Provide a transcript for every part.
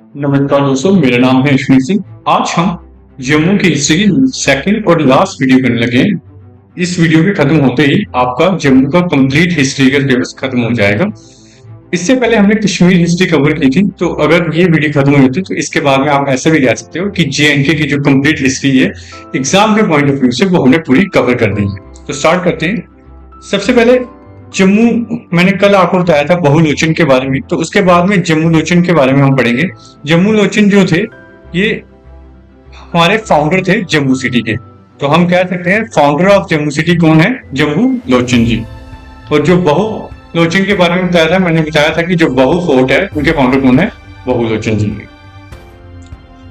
नमस्कार दोस्तों, मेरा नाम है अश्विनी सिंह। आज हम जम्मू की हिस्ट्री की सेकंड और लास्ट वीडियो करने लगे हैं। इस वीडियो के खत्म होते ही आपका जम्मू का कंप्लीट हिस्ट्री का सिलेबस खत्म हो जाएगा। इससे पहले हमने कश्मीर हिस्ट्री कवर की थी, तो अगर ये वीडियो खत्म हुई होती तो इसके बाद में आप ऐसे भी कह सकते हो कि JNK की जो कंप्लीट हिस्ट्री है एग्जाम के पॉइंट ऑफ व्यू से वो हमने पूरी कवर कर दी है। तो स्टार्ट करते हैं। सबसे पहले जम्मू, मैंने कल आपको बताया था बहुलोचन के बारे में, तो उसके बाद में जम्मू लोचन के बारे में हम पढ़ेंगे। जम्मू लोचन जो थे ये हमारे फाउंडर थे जम्मू सिटी के, तो हम कह सकते हैं फाउंडर ऑफ जम्मू सिटी कौन है? जम्मू लोचन जी। और जो बहु लोचन के बारे में बताया था, मैंने बताया था कि जो बहु फोर्ट है उनके फाउंडर कौन है? बहुलोचन जी।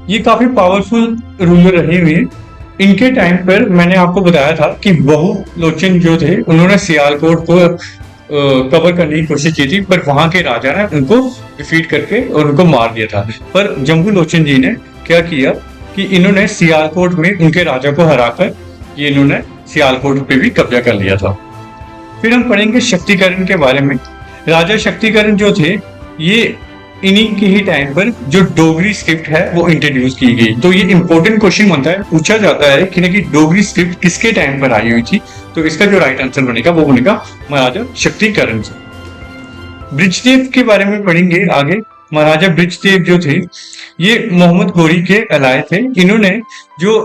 ये काफी पावरफुल रूलर रहे हुए हैं। इनके टाइम पर मैंने आपको बताया था कि बहुलोचन जो थे उन्होंने सियालकोट को कवर करने की कोशिश की थी, पर वहां के राजा ने उनको डिफीट करके और उनको मार दिया था। पर जम्मू लोचन जी ने क्या किया कि इन्होंने सियालकोट में उनके राजा को हराकर ये इन्होंने सियालकोट पे भी कब्जा कर लिया था। फिर हम पढ़ेंगे शक्तिकरण के बारे में। राजा शक्तिकरण जो थे ये इन्हीं के ही टाइम पर जो डोगरी स्क्रिप्ट है वो इंट्रोड्यूस की गई। तो ये इंपॉर्टेंट क्वेश्चन बनता है, पूछा जाता है कि डोगरी स्क्रिप्ट किसके टाइम पर आई हुई थी? तो इसका जो राइट आंसर बनेगा वो बनेगा महाराजा शक्तिकरण जी। ब्रिजदेव के बारे में पढ़ेंगे आगे। महाराजा ब्रिजदेव जो थे ये मोहम्मद गोरी के अलाय थे। इन्होंने जो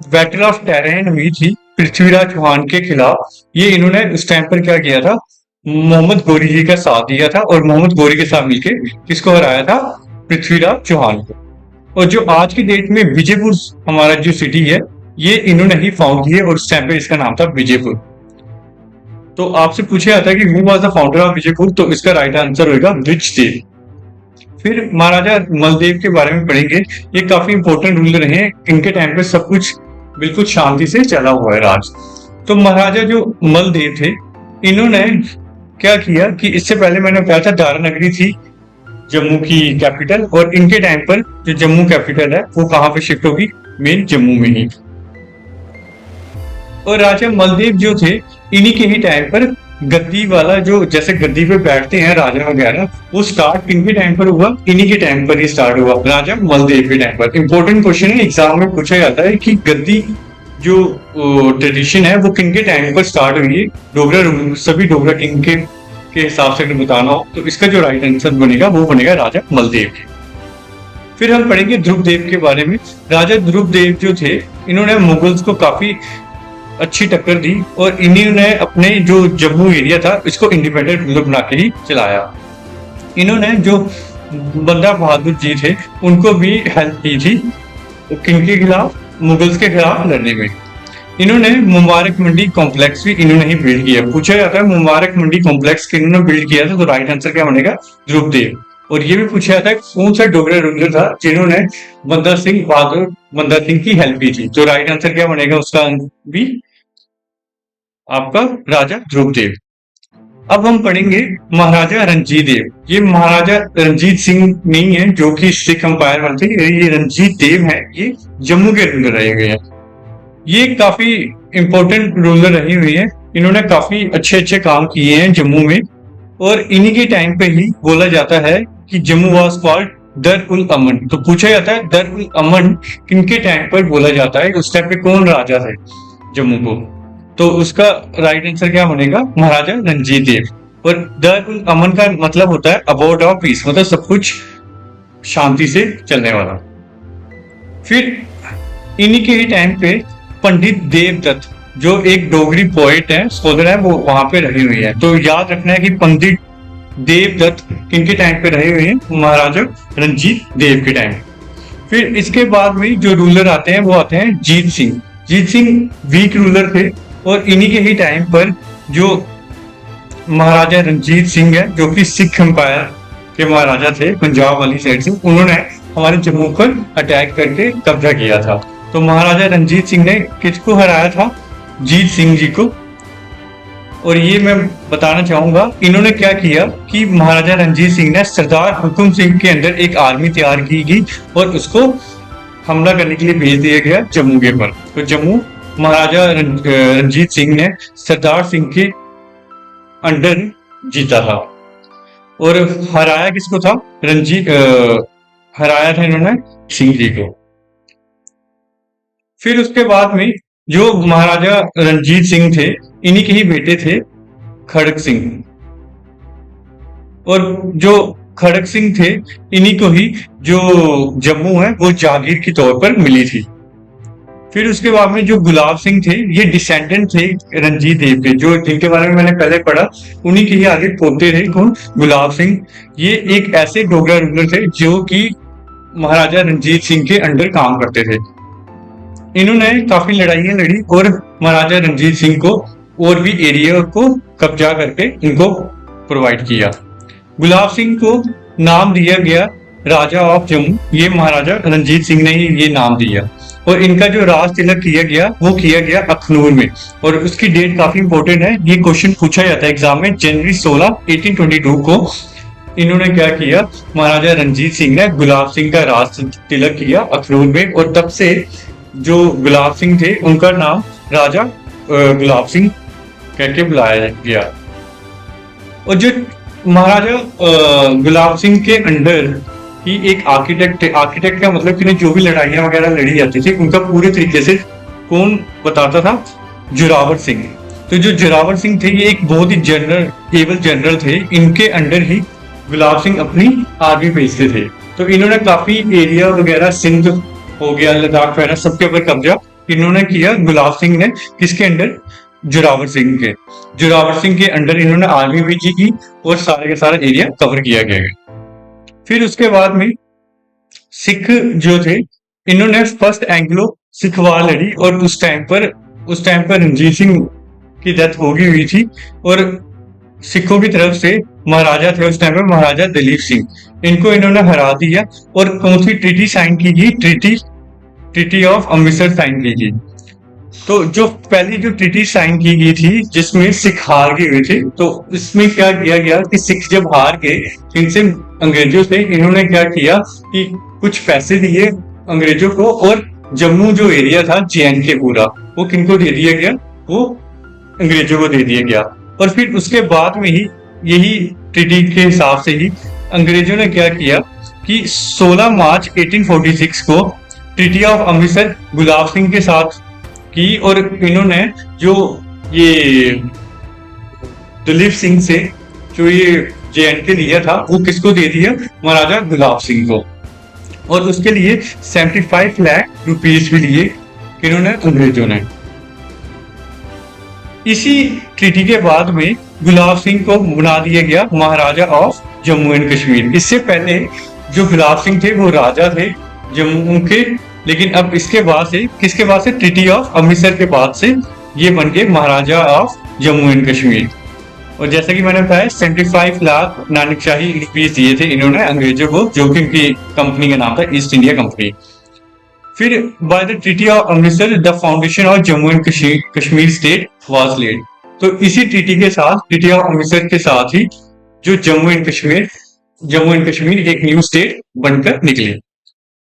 बैटल ऑफ टैरेन हुई थी पृथ्वीराज चौहान के खिलाफ, ये इन्होंने उस टाइम पर क्या किया था? मोहम्मद गोरी जी का साथ दिया था और मोहम्मद गोरी के साथ मिलकर किसको हराया था? पृथ्वीराज चौहान को। और जो आज की डेट में विजयपुर हमारा जो सिटी है ये इन्होंने ही फाउंड की है और उस टाइम पे इसका नाम था विजयपुर। तो आपसे पूछा जाता है कि who was the founder of Vijaypur, तो इसका राइट आंसर होगा ब्रिजदेव। फिर महाराजा मलदेव के बारे में पढ़ेंगे। ये काफी इंपॉर्टेंट रूलर रहे हैं। इनके टाइम पे सब कुछ बिल्कुल शांति से चला हुआ है राज। तो महाराजा जो मलदेव थे इन्होंने क्या किया कि इससे पहले मैंने बताया था दारा नगरी थी जम्मू की कैपिटल, और इनके टाइम पर जो जम्मू कैपिटल है वो कहां पे शिफ्ट होगी? मेन जम्मू में ही। और राजा मलदेव जो थे इन्हीं के ही टाइम पर गद्दी वाला, जो जैसे गद्दी पे बैठते हैं राजा वगैरह, वो स्टार्ट किनके टाइम पर हुआ? इन्हीं के टाइम पर ही स्टार्ट हुआ, राजा मलदेव के टाइम पर। इंपॉर्टेंट क्वेश्चन है, एग्जाम में पूछा जाता है कि गद्दी जो ट्रेडिशन है वो किनके टाइम पर स्टार्ट हुई है? डोगरा, सभी डोगरा किंग के हिसाब से अगर बताना हो तो इसका जो राइट आंसर बनेगा वो बनेगा राजा मलदेव के। फिर हम पढ़ेंगे ध्रुवदेव के बारे में। राजा ध्रुवदेव जो थे इन्होंने मुगल्स को काफी अच्छी टक्कर दी और इन्हीं ने अपने जो जम्मू एरिया था इसको इंडिपेंडेंट रूलर बना के ही चलाया। इन्होंने जो बंदा बहादुर जी थे उनको भी हेल्प की थी किंग के खिलाफ, मुगल्स के खिलाफ लड़ने में। इन्होंने मुबारक मंडी कॉम्प्लेक्स भी इन्होंने ही बिल्ड किया। पूछा जाता है मुबारक मंडी कॉम्प्लेक्स किन्होंने बिल्ड किया था, तो राइट आंसर क्या बनेगा? ध्रुवदेव। और ये भी पूछा जाता है कौन सा डोगरा रूलर था जिन्होंने बंदा सिंह बहादुर बंदा सिंह की हेल्प की थी? तो राइट आंसर क्या बनेगा उसका भी? आपका राजा ध्रुवदेव। अब हम पढ़ेंगे महाराजा रणजीत देव। ये महाराजा रणजीत सिंह नहीं है जो कि सिख अंपायर वाले थे, ये रणजीत देव है, ये जम्मू के रूलर रहे हुए हैं। ये काफी इंपॉर्टेंट रूलर रही हुई है। इन्होंने काफी अच्छे अच्छे काम किए हैं जम्मू में, और इन्हीं के टाइम पे ही बोला जाता है कि जम्मू वाज कॉल्ड दर उल अमन। तो पूछा जाता है दर उल अमन किनके टाइम पर बोला जाता है? उस टाइम पे कौन राजा थे जम्मू को? तो उसका राइट आंसर क्या बनेगा? महाराजा रणजीत देव। और दर उल अमन का मतलब होता है अबाउट ऑफ पीस, मतलब सब कुछ शांति से चलने वाला। फिर इन्हीं के ही टाइम पे पंडित देवदत्त जो एक डोगरी पोएट है, स्कॉलर है, वो वहां पे रही हुई है। तो याद रखना है कि पंडित देवदत्त किनके टाइम पे रहे हुए हैं? महाराजा रणजीत देव के टाइम। फिर इसके बाद में जो रूलर आते हैं वो आते हैं जीत सिंह। जीत सिंह वीक रूलर थे और इन्हीं के ही टाइम पर जो महाराजा रणजीत सिंह है जो कि सिख अंपायर के महाराजा थे पंजाब वाली साइड से, उन्होंने हमारे जम्मू पर अटैक करके कब्जा किया था। तो महाराजा रणजीत सिंह ने किसको हराया था? जीत सिंह जी को। और ये मैं बताना चाहूंगा इन्होंने क्या किया कि महाराजा रणजीत सिंह ने सरदार हुकुम सिंह के अंदर एक आर्मी तैयार की गई और उसको हमला करने के लिए भेज दिया गया जम्मू के पर। तो जम्मू महाराजा रणजीत सिंह ने सरदार सिंह के अंडर जीता था। और हराया किसको था? हराया था इन्होंने सिंह जी को। फिर उसके बाद में जो महाराजा रणजीत सिंह थे, इन्हीं के ही बेटे थे खड़क सिंह। और जो खड़क सिंह थे, इन्हीं को ही जो जम्मू है वो जागीर के तौर पर मिली थी। फिर उसके बाद में जो गुलाब सिंह थे, ये डिसेंडेंट थे रंजीत देव के, जो जिनके बारे में मैंने पहले पढ़ा, उन्हीं के ही आगे पोते थे। कौन? गुलाब सिंह। ये एक ऐसे डोगरा रूलर थे जो कि महाराजा रणजीत सिंह के अंडर काम करते थे। इन्होंने काफी लड़ाइयां लड़ी और महाराजा रणजीत सिंह को और भी एरिया को कब्जा करके इनको प्रोवाइड किया। गुलाब सिंह को नाम दिया गया राजा ऑफ जम्मू, ये महाराजा रणजीत सिंह ने ही ये नाम दिया। और इनका जो राज तिलक किया गया वो किया गया अखनूर में, और उसकी डेट काफी इंपॉर्टेंट है। ये क्वेश्चन पूछा जाता है एग्जाम में। जनवरी 16 1822 को इन्होंने क्या किया, महाराजा रणजीत सिंह ने गुलाब सिंह का राज तिलक किया अखनूर में। और तब से जो गुलाब सिंह थे उनका नाम राजा गुलाब सिंह कह के बुलाया गया। और जो महाराजा गुलाब सिंह के अंडर ही एक आर्किटेक्ट थे। आर्किटेक्ट का मतलब कि जो भी लड़ाइयां वगैरह लड़ी जाती थी उनका पूरे तरीके से कौन बताता था? जोरावर सिंह। तो जो जोरावर सिंह थे ये एक बहुत ही एबल जनरल थे। इनके अंडर ही गुलाब सिंह अपनी आर्मी भेजते थे। तो इन्होंने काफी एरिया वगैरह, सिंध हो गया, लद्दाख वगैरह, सबके ऊपर कब्जा इन्होंने किया। गुलाब सिंह ने किसके अंडर? जोरावर सिंह के। जोरावर सिंह के अंडर इन्होंने आर्मी भेजी की और सारे का सारा एरिया कवर किया गया। फिर उसके बाद में सिख जो थे, इन्होंने फर्स्ट एंग्लो सिख वार लड़ी। और उस टाइम पर रणजीत सिंह की डेथ हो गई हुई थी। और सिखों की तरफ से महाराजा थे उस टाइम पर, महाराजा दलीप सिंह, इनको इन्होंने हरा दिया। और कौन सी ट्रीटी साइन की गई? ट्रीटी ऑफ अमृतसर साइन की गई। तो जो पहली जो ट्रीटी साइन की गई थी जिसमें सिख हार गए हुए थे, तो इसमें क्या किया गया कि सिख जब हार गए इनसे, अंग्रेजों से, इन्होंने क्या किया कि कुछ पैसे दिए अंग्रेजों को। और जम्मू जो एरिया था JNK पूरा, वो किनको दे दिया गया? वो अंग्रेजों को दे दिया गया। और फिर उसके बाद में ही यही ट्रीटी के हिसाब से ही अंग्रेजों ने क्या किया कि 16 मार्च 1846 को ट्रीटी ऑफ अमृतसर गुलाब सिंह के साथ की। और इन्होंने जो ये दलीप सिंह से जो ये JNK लिया था वो किसको दे दिया? महाराजा गुलाब सिंह को। और उसके लिए 75 लाख रुपीस भी लिए इन्होंने, अंग्रेजों ने। इसी ट्रीटी के बाद में गुलाब सिंह को बना दिया गया महाराजा ऑफ जम्मू एंड कश्मीर। इससे पहले जो गुलाब सिंह थे वो राजा थे जम्मू के, लेकिन अब इसके बाद से किसके बाद से? ट्रीटी ऑफ अमृतसर के बाद से ये बन गए महाराजा ऑफ जम्मू एंड कश्मीर। और जैसा कि मैंने बताया 75 लाख नानकशाही रुपीस दिए थे इन्होंने अंग्रेजों को, जो कि उनकी कंपनी का नाम था ईस्ट इंडिया कंपनी। फिर by the treaty of Amritsar the foundation of Jammu and Kashmir state was led. तो इसी ट्रीटी के साथ, ट्रीटी ऑफ अमृतसर के साथ ही जो जम्मू एंड कश्मीर एक न्यू स्टेट बनकर निकले।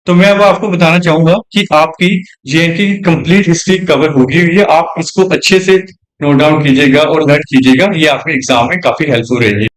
तो मैं अब आपको बताना चाहूंगा कि आपकी JNK की कंप्लीट हिस्ट्री कवर होगी हुई है। आप इसको अच्छे से नोट डाउन कीजिएगा और लर्न कीजिएगा, ये आपके एग्जाम में काफी हेल्पफुल रहेगी।